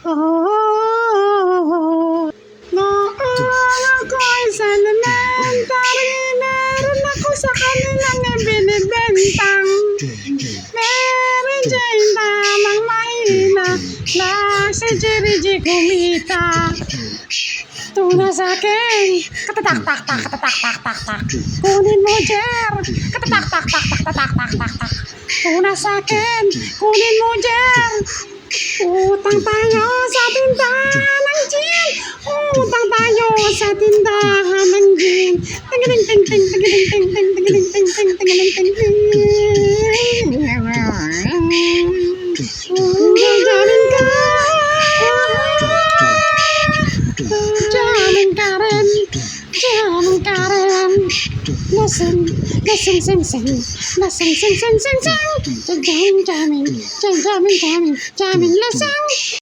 Oh, noon ako'y elementary, meron ako sa kanilang ibinibentang Mary Jane tamang mahina na si Jerry G kumita. Tuna sa akin, katatak-tak-tak. Kunin mo, Jer. Katatak-tak-tak. Tuna sa akin, kunin mo, Jer. Utang tayo sa tindahan ng gin. Utang tayo sa tindahan ng gin. Tagaling-ting-ting. Jamin ka. Jamin ka rin. Lasing. Jamin lasing.